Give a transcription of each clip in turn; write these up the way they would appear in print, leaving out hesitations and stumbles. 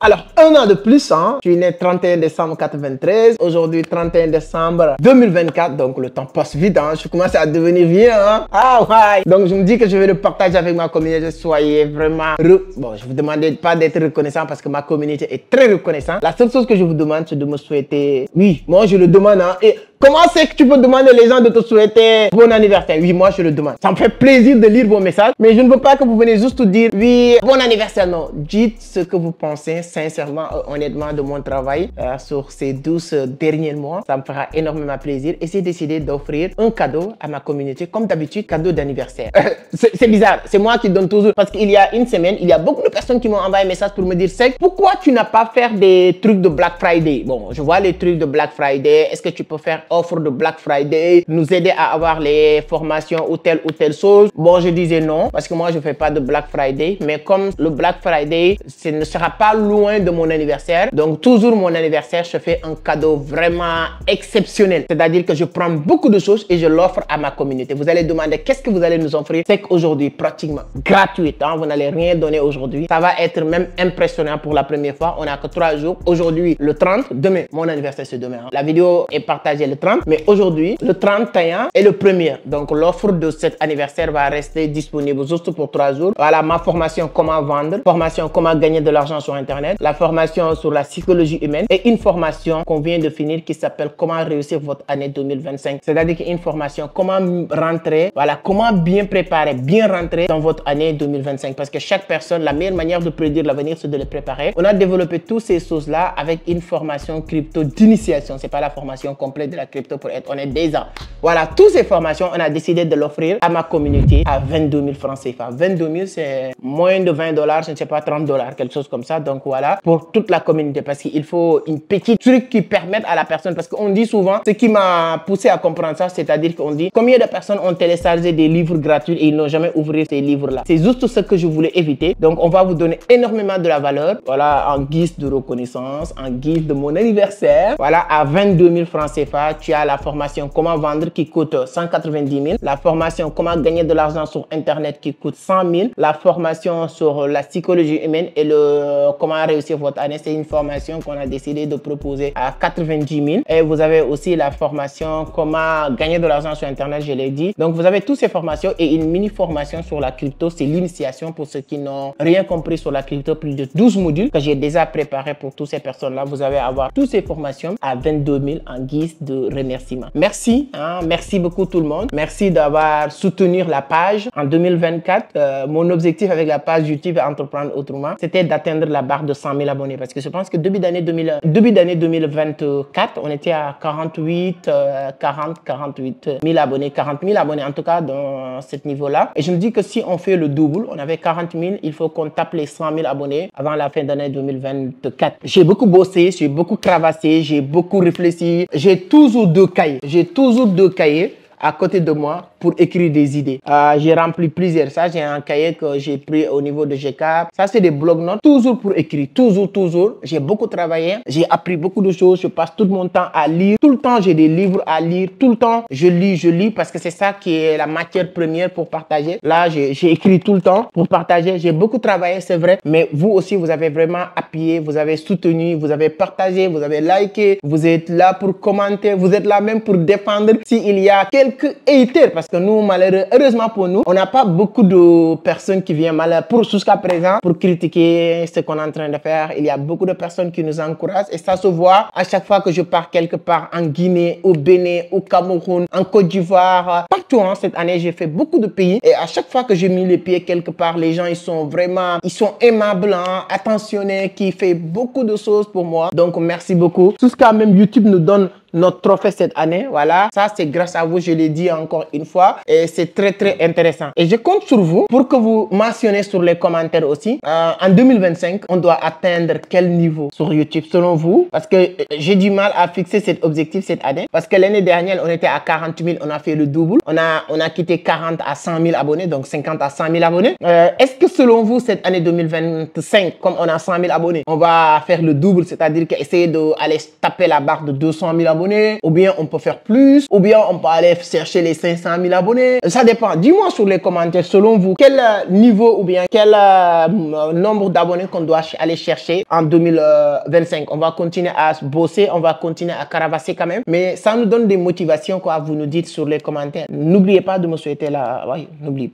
Alors, un an de plus, hein. Je suis né 31 décembre 93. Aujourd'hui, 31 décembre 2024. Donc, le temps passe vite, hein. Je commence à devenir vieux, hein. Ah, ouais. Donc, je me dis que je vais le partager avec ma communauté. Soyez vraiment Bon, je vous demandais pas d'être reconnaissant parce que ma communauté est très reconnaissante. La seule chose que je vous demande, c'est de me souhaiter... Oui, moi, je le demande, hein. Et comment c'est que tu peux demander les gens de te souhaiter bon anniversaire? Oui, moi, je le demande. Ça me fait plaisir de lire vos messages. Mais je ne veux pas que vous venez juste dire, oui, bon anniversaire. Non, dites ce que vous pensez sincèrement, honnêtement de mon travail sur ces 12 derniers mois. Ça me fera énormément plaisir. Et j'ai décidé d'offrir un cadeau à ma communauté. Comme d'habitude, cadeau d'anniversaire. C'est bizarre. C'est moi qui donne toujours. Parce qu'il y a une semaine, il y a beaucoup de personnes qui m'ont envoyé un message pour me dire, c'est pourquoi tu n'as pas fait des trucs de Black Friday? Bon, je vois les trucs de Black Friday. Est-ce que tu peux faire offre de Black Friday, nous aider à avoir les formations ou telle chose? Bon, je disais non, parce que moi, je fais pas de Black Friday. Mais comme le Black Friday, ce ne sera pas loin de mon anniversaire. Donc, toujours mon anniversaire, je fais un cadeau vraiment exceptionnel. C'est-à-dire que je prends beaucoup de choses et je l'offre à ma communauté. Vous allez demander qu'est-ce que vous allez nous offrir? C'est qu'aujourd'hui, pratiquement gratuit, hein, vous n'allez rien donner aujourd'hui. Ça va être même impressionnant pour la première fois. On n'a que 3 jours. Aujourd'hui, le 30. Demain, mon anniversaire, c'est demain. Hein. La vidéo est partagée le 30. Mais aujourd'hui, le 31 et le 1er. Donc, l'offre de cet anniversaire va rester disponible juste pour 3 jours. Voilà ma formation comment vendre, formation comment gagner de l'argent sur Internet, la formation sur la psychologie humaine et une formation qu'on vient de finir qui s'appelle comment réussir votre année 2025. C'est-à-dire qu'une formation comment rentrer, voilà, comment bien préparer, bien rentrer dans votre année 2025. Parce que chaque personne, la meilleure manière de prédire l'avenir, c'est de le préparer. On a développé toutes ces choses-là avec une formation crypto d'initiation. C'est pas la formation complète de la crypto pour être honnête déjà. Voilà, toutes ces formations, on a décidé de l'offrir à ma communauté à 22 000 francs CFA. 22 000, c'est moins de 20 $, je ne sais pas, 30 $, quelque chose comme ça. Donc voilà, pour toute la communauté, parce qu'il faut une petite truc qui permette à la personne, parce qu'on dit souvent, ce qui m'a poussé à comprendre ça, c'est-à-dire qu'on dit combien de personnes ont téléchargé des livres gratuits et ils n'ont jamais ouvert ces livres-là. C'est juste ce que je voulais éviter. Donc on va vous donner énormément de la valeur, voilà, en guise de reconnaissance, en guise de mon anniversaire. Voilà, à 22 000 francs CFA, tu as la formation comment vendre qui coûte 190 000, la formation comment gagner de l'argent sur Internet qui coûte 100 000, la formation sur la psychologie humaine et le comment réussir votre année, c'est une formation qu'on a décidé de proposer à 90 000. Et vous avez aussi la formation comment gagner de l'argent sur Internet, je l'ai dit. Donc vous avez toutes ces formations et une mini formation sur la crypto, c'est l'initiation pour ceux qui n'ont rien compris sur la crypto, plus de 12 modules que j'ai déjà préparé pour toutes ces personnes-là. Vous allez avoir toutes ces formations à 22 000 en guise de remerciement. Merci, hein, merci beaucoup tout le monde. Merci d'avoir soutenu la page. En 2024, mon objectif avec la page YouTube Entreprendre Autrement, c'était d'atteindre la barre de 100 000 abonnés. Parce que je pense que début d'année 2024, on était à 48 000 abonnés, 40 000 abonnés en tout cas dans ce niveau-là. Et je me dis que si on fait le double, on avait 40 000, il faut qu'on tape les 100 000 abonnés avant la fin d'année 2024. J'ai beaucoup bossé, j'ai beaucoup cravassé, j'ai beaucoup réfléchi. J'ai toujours 2 cahiers. J'ai toujours 2 cahiers à côté de moi pour écrire des idées. J'ai rempli plusieurs. Ça, j'ai un cahier que j'ai pris au niveau de GCAP. Ça, c'est des bloc-notes. Toujours pour écrire. Toujours. J'ai beaucoup travaillé. J'ai appris beaucoup de choses. Je passe tout mon temps à lire. Tout le temps, j'ai des livres à lire. Tout le temps, je lis parce que c'est ça qui est la matière première pour partager. Là, j'ai écrit tout le temps pour partager. J'ai beaucoup travaillé, c'est vrai. Mais vous aussi, vous avez vraiment appuyé. Vous avez soutenu. Vous avez partagé. Vous avez liké. Vous êtes là pour commenter. Vous êtes là même pour défendre s'il y a quelques haters. Parce que nous, heureusement pour nous, on n'a pas beaucoup de personnes qui viennent jusqu'à présent pour critiquer ce qu'on est en train de faire. Il y a beaucoup de personnes qui nous encouragent et ça se voit à chaque fois que je pars quelque part en Guinée, au Bénin, au Cameroun, en Côte d'Ivoire, partout. Hein, cette année, j'ai fait beaucoup de pays et à chaque fois que j'ai mis les pieds quelque part, les gens, ils sont aimables, hein, attentionnés, qui fait beaucoup de choses pour moi. Donc, merci beaucoup. Jusqu'à même YouTube nous donne notre trophée cette année. Voilà, ça c'est grâce à vous, je l'ai dit encore une fois et c'est très intéressant. Et je compte sur vous pour que vous mentionnez sur les commentaires aussi. En 2025, on doit atteindre quel niveau sur YouTube selon vous? Parce que j'ai du mal à fixer cet objectif cette année. Parce que l'année dernière, on était à 40 000, on a fait le double. On a quitté 40 à 100 000 abonnés, donc 50 à 100 000 abonnés. Est-ce que selon vous, cette année 2025, comme on a 100 000 abonnés, on va faire le double, c'est-à-dire qu'essayer d'aller taper la barre de 200 000 abonnés? abonnés, ou bien on peut faire plus, ou bien on peut aller chercher les 500 000 abonnés. Ça dépend. Dis-moi sur les commentaires, selon vous, quel niveau ou bien quel nombre d'abonnés qu'on doit aller chercher en 2025. On va continuer à bosser, on va continuer à caravasser quand même, mais ça nous donne des motivations, quoi. Vous nous dites sur les commentaires. N'oubliez pas de me souhaiter n'oublie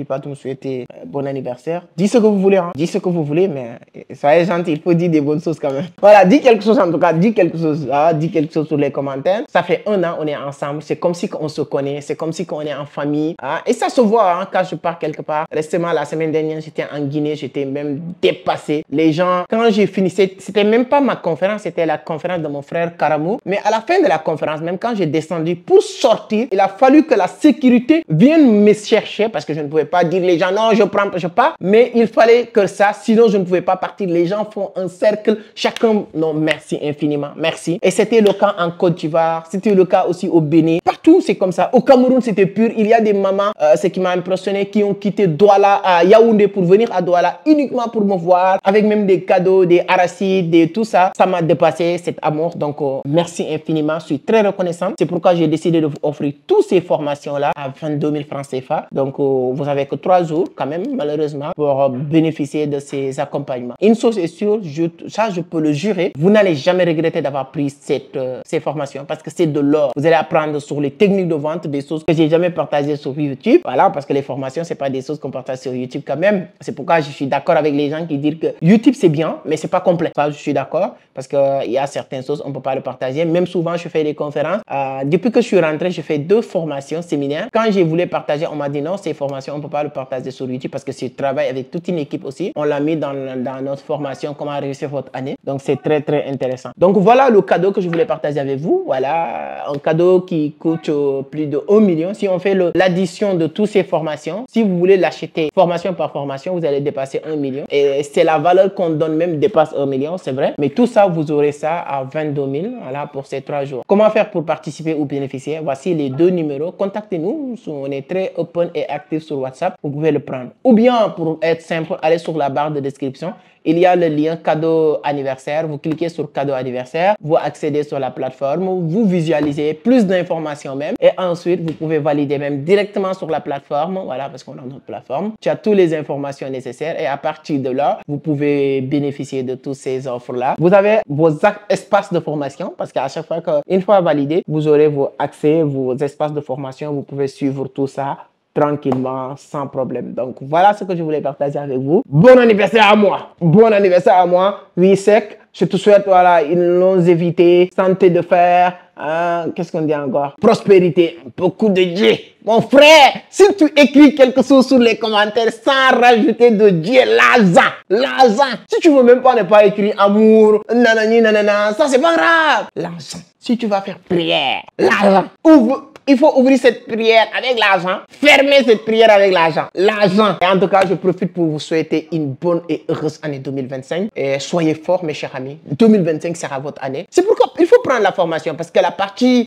pas de me souhaiter bon anniversaire. Dis ce que vous voulez, hein. Dis ce que vous voulez, mais soyez gentil, il faut dire des bonnes choses quand même. Voilà, dis quelque chose en tout cas, dis quelque chose, dis quelque chose sur les commentaires. Ça fait 1 an, on est ensemble, c'est comme si on se connaît, c'est comme si on est en famille, hein. Et ça se voit, hein, quand je pars quelque part. Récemment, la semaine dernière, j'étais en Guinée, j'étais même dépassé. Les gens, quand j'ai fini, c'était même pas ma conférence, c'était la conférence de mon frère Karamou. Mais à la fin de la conférence, même quand j'ai descendu pour sortir, il a fallu que la sécurité vienne me chercher parce que je ne pouvais pas dire les gens non, je pars. Mais il fallait que ça, sinon je ne pouvais pas partir. Les gens font un cercle, chacun, non, merci infiniment, merci. Et c'était le cas en Côte d'Ivoire, c'était le cas aussi au Bénin. Partout, c'est comme ça. Au Cameroun, c'était pur. Il y a des mamans, ce qui m'a impressionné, qui ont quitté Douala à Yaoundé pour venir à Douala uniquement pour me voir, avec même des cadeaux, des arachides, et tout ça. Ça m'a dépassé, cet amour. Donc, merci infiniment. Je suis très reconnaissant. C'est pourquoi j'ai décidé de vous offrir toutes ces formations-là à 22 000 francs CFA. Donc, vous avez que 3 jours, quand même, malheureusement, pour bénéficier de ces accompagnements. Une chose est sûre, je peux le jurer, vous n'allez jamais regretter d'avoir pris ces formations parce que c'est de l'or. Vous allez apprendre sur les techniques de vente, des choses que j'ai jamais partagées sur YouTube. Voilà, parce que les formations, c'est pas des choses qu'on partage sur YouTube quand même. C'est pourquoi je suis d'accord avec les gens qui disent que YouTube, c'est bien, mais c'est pas complet. Ça, je suis d'accord parce qu'il y a certaines choses, on peut pas le partager. Même souvent, je fais des conférences. Depuis que je suis rentré, je fais 2 formations, séminaires. Quand j'ai voulu partager, on m'a dit non, ces formations, on peut pas le partager sur YouTube parce que je travaille avec toute une équipe aussi. On l'a mis dans notre formation comment réussir votre année. Donc, c'est très, très intéressant. Donc, voilà le cadeau que je voulais partager avec vous. Voilà, un cadeau qui coûte plus de 1 million. Si on fait l'addition de toutes ces formations, si vous voulez l'acheter formation par formation, vous allez dépasser 1 million. Et c'est la valeur qu'on donne même dépasse 1 million, c'est vrai. Mais tout ça, vous aurez ça à 22 000, voilà, pour ces 3 jours. Comment faire pour participer ou bénéficier? Voici les 2 numéros. Contactez-nous. On est très open et actif sur WhatsApp. Vous pouvez le prendre. Ou bien, pour être simple, allez sur la barre de description. Il y a le lien cadeau anniversaire. Vous cliquez sur cadeau anniversaire. Vous accédez sur la plateforme. Vous visualisez plus d'informations même. Et ensuite, vous pouvez valider même directement sur la plateforme. Voilà, parce qu'on a notre plateforme. Tu as toutes les informations nécessaires. Et à partir de là, vous pouvez bénéficier de toutes ces offres-là. Vous avez vos espaces de formation. Parce qu'à chaque fois qu'une fois validé, vous aurez vos accès, vos espaces de formation. Vous pouvez suivre tout ça tranquillement, sans problème. Donc, voilà ce que je voulais partager avec vous. Bon anniversaire à moi. Bon anniversaire à moi. Oui, sec. Je te souhaite, voilà, une longévité, santé de fer, qu'est-ce qu'on dit encore? Prospérité, beaucoup de Dieu. Mon frère, si tu écris quelque chose sur les commentaires sans rajouter de Dieu, l'argent. Si tu veux même pas ne pas écrire amour, nanani, nanana, ça c'est pas grave. L'argent. Si tu vas faire prière, l'argent. Il faut ouvrir cette prière avec l'argent. Fermer cette prière avec l'argent. L'argent. Et en tout cas, je profite pour vous souhaiter une bonne et heureuse année 2025. Et soyez forts, mes chers amis. 2025 sera votre année. C'est pourquoi il faut prendre la formation. Parce que la partie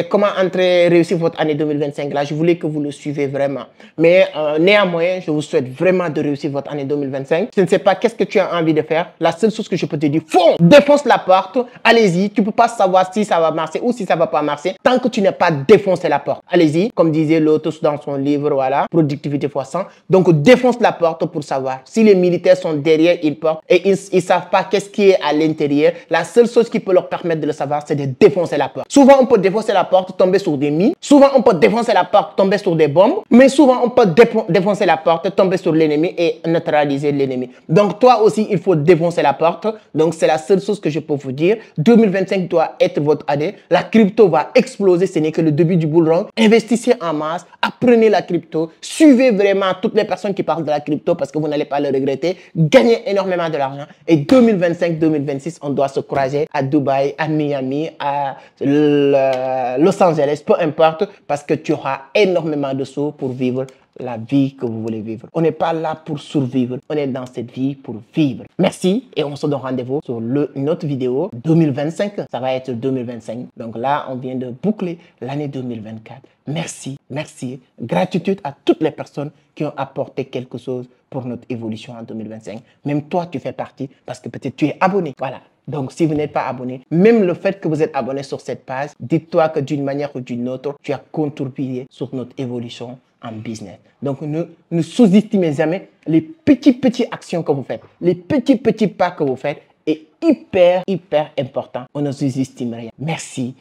comment réussir votre année 2025, là, je voulais que vous le suivez vraiment. Mais néanmoins, je vous souhaite vraiment de réussir votre année 2025. Je ne sais pas qu'est-ce que tu as envie de faire. La seule chose que je peux te dire, fonce, défonce la porte. Allez-y. Tu ne peux pas savoir si ça va marcher ou si ça ne va pas marcher tant que tu n'as pas défoncé la porte. Allez-y, comme disait Lotus dans son livre, voilà, Productivité x 100. Donc, défonce la porte pour savoir. Si les militaires sont derrière une porte et ils ne savent pas qu'est-ce qui est à l'intérieur, la seule chose qui peut leur permettre de le savoir, c'est de défoncer la porte. Souvent, on peut défoncer la porte, tomber sur des mines. Souvent, on peut défoncer la porte, tomber sur des bombes. Mais souvent, on peut défoncer la porte, tomber sur l'ennemi et neutraliser l'ennemi. Donc, toi aussi, il faut défoncer la porte. Donc, c'est la seule chose que je peux vous dire. 2025 doit être votre année. La crypto va exploser. Ce n'est que le début du bull run. Investissez en masse, apprenez la crypto, suivez vraiment toutes les personnes qui parlent de la crypto parce que vous n'allez pas le regretter. Gagnez énormément de l'argent. Et 2025-2026, on doit se croiser à Dubaï, à Miami, à Los Angeles, peu importe, parce que tu auras énormément de sous pour vivre la vie que vous voulez vivre. On n'est pas là pour survivre, on est dans cette vie pour vivre. Merci et on se donne rendez-vous sur une autre vidéo 2025. Ça va être 2025. Donc là, on vient de boucler l'année 2024. Merci, merci. Gratitude à toutes les personnes qui ont apporté quelque chose pour notre évolution en 2025. Même toi, tu fais partie parce que peut-être tu es abonné. Voilà. Donc, si vous n'êtes pas abonné, même le fait que vous êtes abonné sur cette page, dites-toi que d'une manière ou d'une autre, tu as contribué sur notre évolution en business. Donc, ne sous-estimez jamais les petites actions que vous faites, les petits pas que vous faites est hyper important. On ne sous-estime rien. Merci.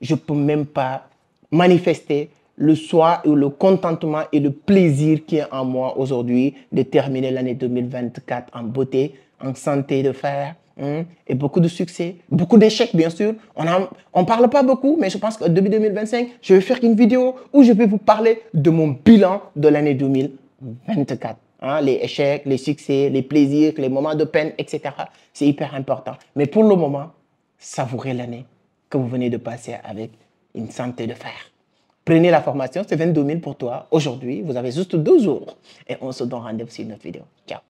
Je ne peux même pas manifester le soin et le contentement et le plaisir qui est en moi aujourd'hui de terminer l'année 2024 en beauté, en santé de fer et beaucoup de succès, beaucoup d'échecs bien sûr. On parle pas beaucoup, mais je pense que début 2025, je vais faire une vidéo où je vais vous parler de mon bilan de l'année 2024. Les échecs, les succès, les plaisirs, les moments de peine, etc. C'est hyper important. Mais pour le moment, savourez l'année que vous venez de passer avec une santé de fer. Prenez la formation, c'est 22 000 pour toi. Aujourd'hui, vous avez juste 2 jours. Et on se donne rendez-vous sur une autre vidéo. Ciao.